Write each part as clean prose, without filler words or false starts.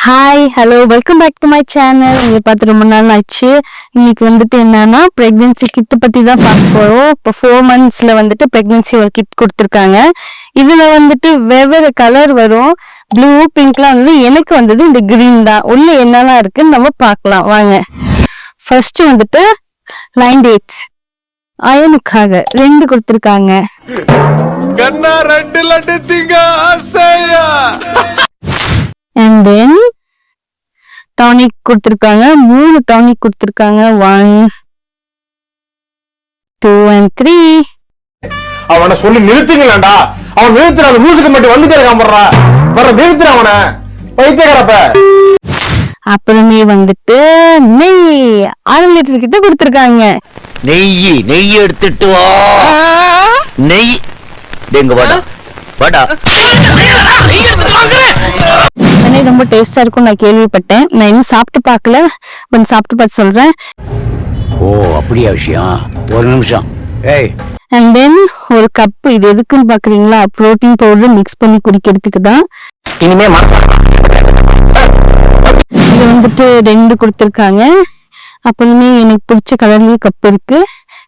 Hi hello welcome back to my channel. இங்கே பார்த்து ரொம்ப நாள் ஆச்சு. இன்னைக்கு வந்துட்டு என்னன்னா ப்ரெக்னென்சி கிட் பற்றி தான் பார்க்க போகிறோம். இப்போ 4 monthsல வந்துட்டு ப்ரெக்னென்சி ஒரு கிட் கொடுத்துருக்காங்க. இதில் வந்துட்டு வெவ்வேறு கலர் வரும். ப்ளூ பிங்க்லாம் வந்து எனக்கு வந்தது இந்த க்ரீன் தான். உள்ள என்னெல்லாம் இருக்குன்னு நம்ம பார்க்கலாம் வாங்க. ஃபர்ஸ்ட் வந்துட்டு லைன் டேட்ஸ் அயனுக்காக 2 கொடுத்துருக்காங்க. And then டானிக் கொடுத்துருக்காங்க. 3 டானிக் கொடுத்துருக்காங்க. 1 2 and 3. அவனை சொல்லி நிறுத்துங்களா? அவன் நிறுத்துற அந்த மியூசிக் மட்டும் வந்து கேட்காமறா வர நிறுத்துற அவனை பைத்தியக்காரப்ப. அப்புறமே வந்துட்டு நெய் 6 லிட்டர் கிட்ட கொடுத்துருக்காங்க. நெய் எடுத்துட்டு வா. நெய் எங்க வாடா வாடா. ரொம்ப டேஸ்டா இருக்கும் நான் கேள்விப்பட்டேன். நான் இன்னும் சாப்பிட்டு பார்க்கல, பட் சாப்பிட்டு பார்த்து சொல்றேன். ஓ அப்படியா விஷயம்? ஒரு நிமிஷம். ஏய் அண்ட் தென் ஒரு கப். இது எதுக்குன்னு பாக்குறீங்களா? புரோட்டீன் பவுடர் மிக்ஸ் பண்ணி குடிக்கிறதுக்கு தான். இனிமே இது வந்துட்டு 2 கொடுத்துருக்காங்க. அப்புறமே எனக்கு பிடிச்ச கலர்லயே கப் இருக்கு.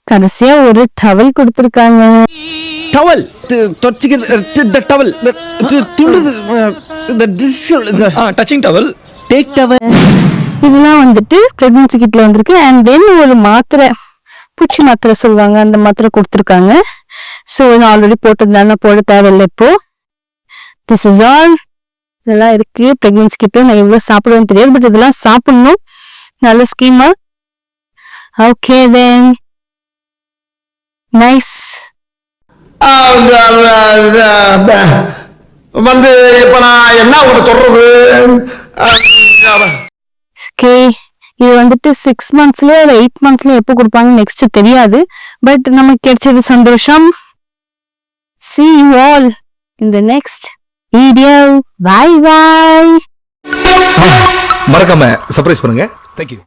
கடைசியா ஒரு டவல் கொடுத்துருக்காங்க. Towel towel touching towel take towel. இதெல்லாம் வந்துட்டு பிரெக்னன்சி கிட்ல வந்திருக்கு. அண்ட் தென் ஒரு மாத்திரை, பூச்சி மாத்திரை சொல்லுவாங்க, அந்த மாத்திரை கொடுத்துருக்காங்க. ஸோ நான் ஆல்ரெடி போட்டதுனால போட தேவையில்லை இப்போ. This is all. இதெல்லாம் இருக்கு பிரெக்னன்சி கிட்ல. நான் எவ்வளவு சாப்பிடுவேன்னு தெரியாது, பட் இதெல்லாம் சாப்பிடணும். நல்ல ஸ்கீமா. Okay then nice. வந்து இப்ப நான் என்ன உங்க சொல்றது? இது வந்துட்டு 6 monthsல 8 monthsல எப்போ கொடுப்பாங்க நெக்ஸ்ட் தெரியாது. பட் நமக்கு கிடைச்சது சந்தோஷம். See you all in the next video. Bye bye. மறக்காம சர்ப்ரைஸ் பண்ணுங்க. Thank you.